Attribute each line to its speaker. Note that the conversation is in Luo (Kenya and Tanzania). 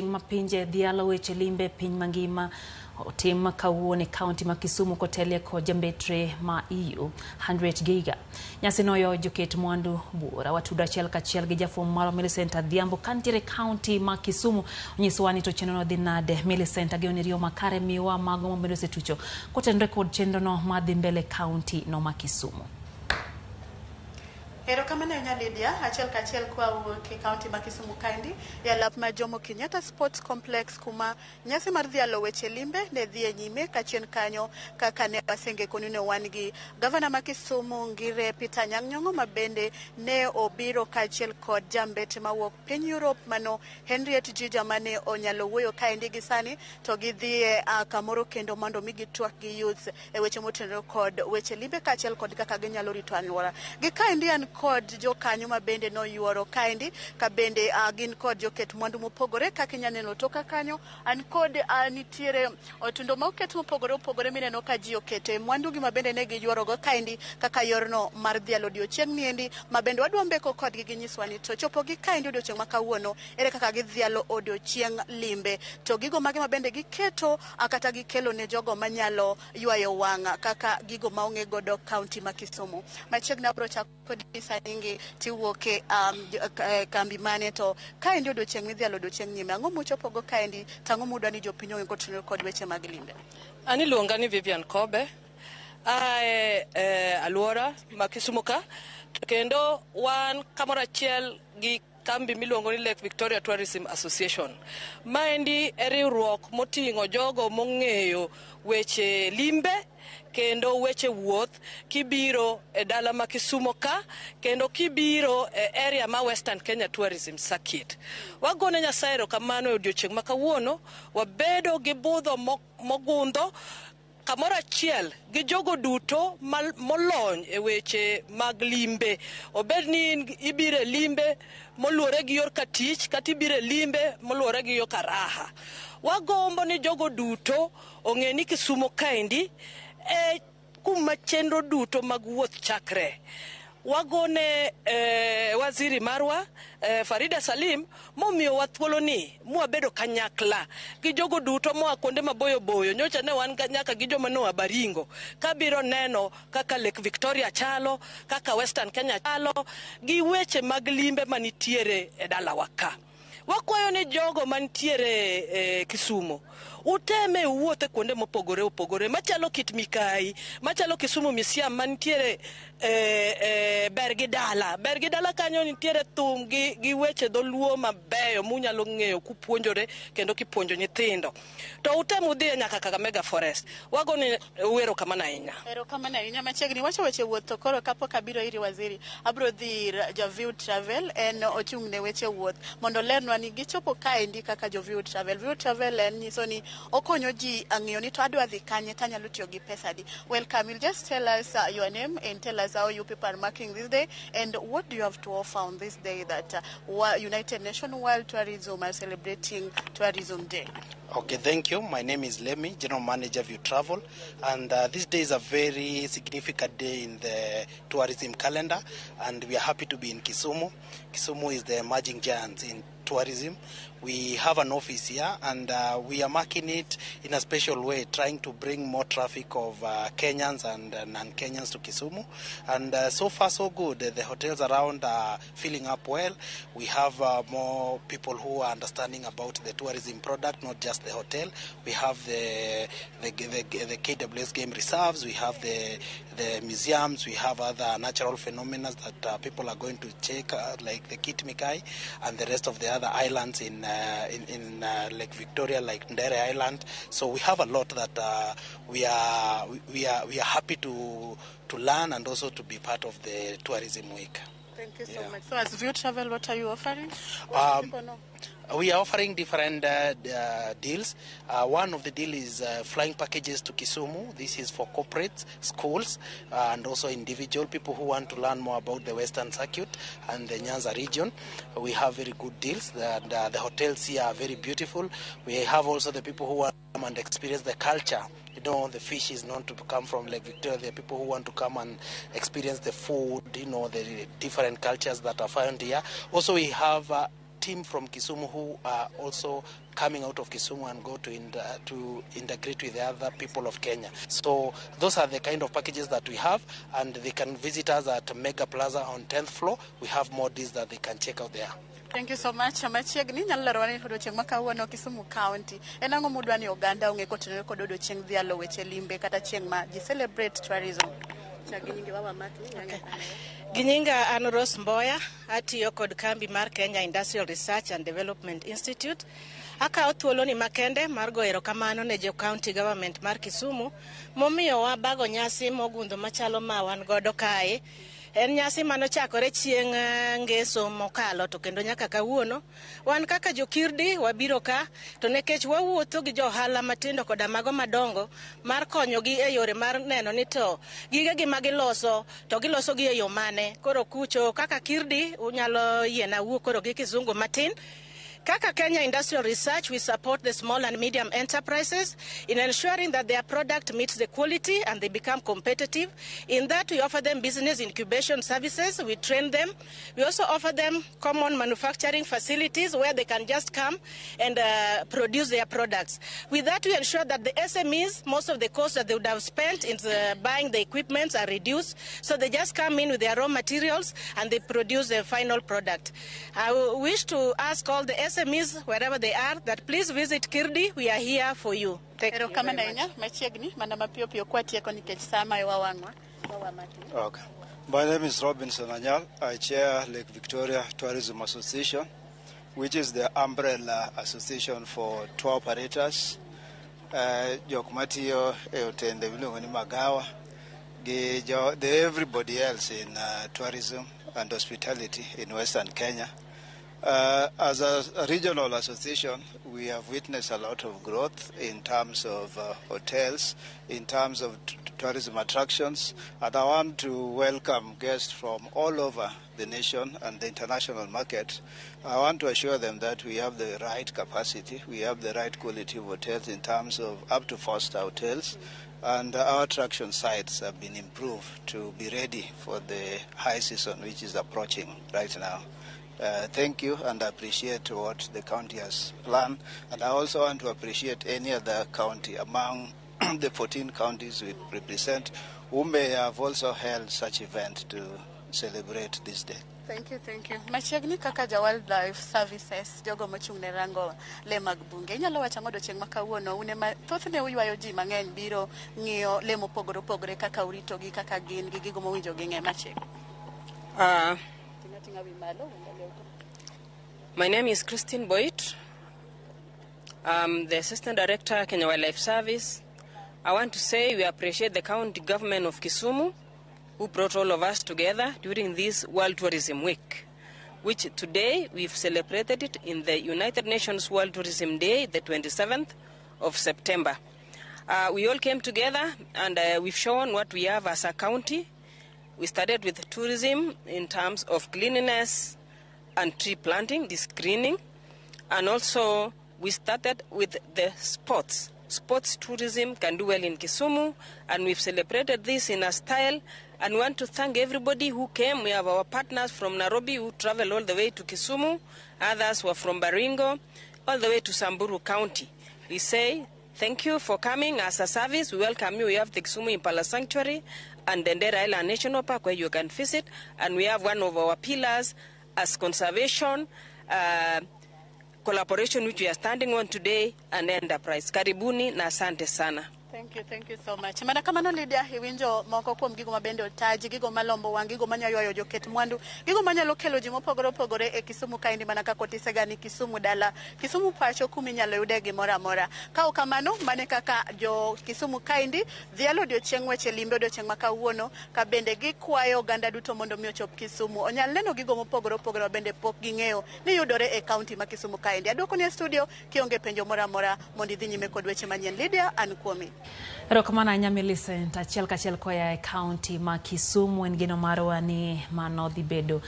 Speaker 1: Mapinje dhialo weche limbe piny mangima otim kawuono e kaonti ma Kisumu kotelie kod jambetre ma EU 100 giga. Nyasi noyo joket mwandu bura watudo achiel kachiel gi jafwambo marwa Millicent Adhiambo kantiere kaonti ma Kisumu onyisowa ni to chenrono dhi nade. Millicent ageno riyo makare miwa mago mabedo setucho kotenore kod chenrono madhi mbele kaonti no ma Kisumu.
Speaker 2: Ero kamane Lydia achiel kachiel kwa wuok e kaunti ma Kisumu kaendi e alap ma Jomo Kenyatta Sports Complex kuma nyasi mar dhialo weche limbe ne dhi nyime kachien kanyo kaka ne wasenge konune wan gi gavana ma Kisumu Ngire Peter Nyang'nyong'o mabende ne obiro kaachiel kod jambete mawuok piny Europe mano Henriette Jija mane onyalo wuoyo kaendi gi sani to gidhie kamoro kendo mondo mi gitwak gi youth e weche motenore kod weche limbe kaachiel kod kaka ginyalo rito anyuola gi kaendi an kod jokanyo mabende no yuoro kaendi ka bende gin kod joket mwandu mopogore kaka inyaneno toka kanyo an kod nitiere otundo ma oket mopogore mineno ka ji okete mwandu gi mabende ne gi yuoro go kaendi kaka yorno mar dhialo odiochieng' niendi mabende wadwa mbeko kodgi ginyiswa ni to chopo gi kaendi odiochieng' ma kawuono ere kaka gidhialo odiochieng' limbe to gigo mage mabende giketo kata gikelo ne jogo manyalo ywayo wang'a kaka gigo maonge godo kaunti ma Kisumu machiegni abro chako saningi tiwuoke kambi mane to kaendi odiochieng' midhialo odiochieng' nyime ang'o muchopo go kaendi tang'o mudwa ni jopiny ong'e kotenore kod weche mag limbe.
Speaker 3: Ani luonga ni Vivian Kobe aluora ma Kisumu ka kendo wan kamoro achiel gi kambi miluongo ni Lake Victoria Tourism Association. Maendi e riwruok moting'o jogo mong'eyo weche limbe kendo weche wuoth kibiro e dala ma Kisumu ka kendo kibiro e area ma Western Kenya Tourism Circuit. Wagone Nyasaye erokamano e odiochieng' ma kawuono wabedo gi budho mogundho kamoro achiel gi jogo duto molony e weche mag limbe. Obed ni ibire limbe moluore gi yor katich kata ibire limbe moluore gi yor karaha. Wagombo ni jogo duto ong'e ni Kisumu kaendi e kuma chenro duto mag wuoth chakre. Wagone waziri marwa Farida Salim momiyowa thuolo ni mwabedo kanyakla gi jogo duto moa kuonde maboyo boyo. Nyocha ne wan nyaka gi joma noa Baringo kabiro neno kaka Lake Victoria chalo, kaka Western Kenya chalo gi weche mag limbe manitiere e dalawa ka. Wakwayo ni jogo mantiere Kisumu uteme wuothe kuonde mopogore opogore machalo Kit Mikai, machalo Kisumu Museum mantiere Bergidala kanyo nitiere thum gi weche dholuo mabeyo munyalo ng'eyo kupuonjore kendo kipuonjo nyithindo. To utem udhi nyaka Kakamega Forest. Wagone wero kamana ahinya.
Speaker 2: Erokamano ahinya machiegni wacho weche wuoth koro kapok abiro iri waziri abro dhi Joviu Travel en ochung' ne weche wuoth mondo lernwa ni gichopo kaendi kaka Joviu Travel. Viu Travel en nyiso ni okonyo ji ang'eyo ni to adwa dhi kanye tanyalo tiyo gi pesa di. Welcome, you'll just tell us your name and tell us how you people are marking this day and what do you have to offer on this day that United Nations World Tourism are celebrating Tourism Day.
Speaker 4: Okay, thank you. My name is Lemmy, General Manager of Travel, and this day is a very significant day in the tourism calendar, and we are happy to be in Kisumu. Kisumu is the emerging giant in tourism. We have an office here, and we are marking it in a special way, trying to bring more traffic of Kenyans and non-Kenyans to Kisumu. And so far, so good. The hotels around are filling up well. We have more people who are understanding about the tourism product, not just the hotel. We have the KWS game reserves. We have the museums. We have other natural phenomena that people are going to check, like the Kit Mikai and the rest of the other islands in Lake Victoria, like Ndere Island. So we have a lot that we are happy to learn and also to be part of the tourism week.
Speaker 2: Thank you so much. So as Viu Travel, what are you offering?
Speaker 4: We are offering different deals. One of the deals is flying packages to Kisumu. This is for corporates, schools, and also individual people who want to learn more about the Western Circuit and the Nyanza region. We have very good deals. The hotels here are very beautiful. We have also the people who want to come and experience the culture. You know, the fish is known to come from Lake Victoria. There are people who want to come and experience the food, you know, the different cultures that are found here. Also, we have team from Kisumu who are also coming out of Kisumu and go to integrate with the other people of Kenya. So those are the kind of packages that we have, and they can visit us at Mega Plaza on 10th floor. We have more deals that they can check out there.
Speaker 2: Thank you so much. Machiegni nyalo rwani odiochieng' ma kawuono Kisumu County. En ang'o mudwa ni oganda ong'e kotenore kod odiochieng' dhialo weche limbe kata chieng' ma ji celebrate tourism?
Speaker 5: Ginyinga an Rose Mboya, atiyo kod kambi mar Kenya Industrial Research and Development Institute. Akawo thuolo ni makende mar go erokamano ne jo county government mar Kisumu momiyo wabago nyasi mogundho machalo ma wan godo kae. En nyasi manochakore chieng' ngeso mokalo to kendo nyaka kawuono wan kaka jokirdi wabiro ka to nekech wawuotho gi johala matindo koda mago madongo mar konyogi e yore mar neno ni to gige gi magiloso to giloso gi e yo mane. Koro kucho kaka kirdi unyalo yiena wuo koro gi kizungu matin. Kaka Kenya Industrial Research, we support the small and medium enterprises in ensuring that their product meets the quality and they become competitive. In that, we offer them business incubation services. We train them. We also offer them common manufacturing facilities where they can just come and produce their products. With that, we ensure that the SMEs, most of the costs that they would have spent in buying the equipment are reduced. So they just come in with their raw materials and they produce the final product. I wish to ask all the SMEs, wherever they are, that please visit Kirdi. We are here for you. Thank you very
Speaker 6: much. Okay. My name is Robinson Anyal. I chair Lake Victoria Tourism Association, which is the umbrella association for tour operators. Jokmatio, Eotende, Magawa, everybody else in tourism and hospitality in Western Kenya. As a regional association, we have witnessed a lot of growth in terms of hotels, in terms of tourism attractions, and I want to welcome guests from all over the nation and the international market. I want to assure them that we have the right capacity, we have the right quality of hotels in terms of up to 4-star hotels, and our attraction sites have been improved to be ready for the high season which is approaching right now. Thank you, and I appreciate what the county has planned. And I also want to appreciate any other county among the 14 counties we represent who may have also held such event to celebrate this day.
Speaker 2: Thank you, thank you. Machiegni kaka ja wildlife services jogo mochung' ne rango le mag bunge. Inyalo wacho ang'o odiochieng' ma kawuono une thothne uywayo ji mang'eny biro ng'iyo le mopogore opogore kaka uritogi kaka gin gi gigo mowinjo ging'e machiegni.
Speaker 3: My name is Christine Boyd. I'm the Assistant Director, Kenya Wildlife Service. I want to say we appreciate the county government of Kisumu who brought all of us together during this World Tourism Week, which today we've celebrated it in the United Nations World Tourism Day, the 27th of September. We all came together and we've shown what we have as a county. We started with tourism in terms of cleanliness and tree planting, this greening, and also we started with the sports. Sports tourism can do well in Kisumu, and we've celebrated this in a style, and we want to thank everybody who came. We have our partners from Nairobi who traveled all the way to Kisumu, others were from Baringo, all the way to Samburu County. We say thank you for coming as a service. We welcome you. We have the Kisumu Impala Sanctuary and Dendera Island National Park where you can visit, and we have one of our pillars as conservation, collaboration which we are standing on today, and enterprise. Karibuni na asante sana.
Speaker 2: Thank you so much. Mana kamano Lydia hiwinjo moko kuom gigo mabende otaji, gigo malombo wang', gigo manyaywayo joket mwandu, gigo manyalo kelo ji mopogore opogore e Kisumu kaendi mana kaka otisega ni Kisumu dala, Kisumu pacho kuminyalo yude gimoro amora. Kao kamano mane kaka jo Kisumu kaendi dhialo odiochieng' weche limbe odiochieng' ma kawuono ka bende gikwayo oganda duto mondo mi ochop Kisumu. Onyal neno gigo mopogore opogore ma bende pok ging'eyo ni yudore e kaunti ma Kisumu kaendi. Aduoko ni e studio kionge penjo moro amora mondo idhi nyime kod weche manyien. Lydia an kuomi.
Speaker 1: Erokamano ahinya Millicent, achiel kachiel koya e kaunti ma Kisumu en geno marwa ni mano dhi bedo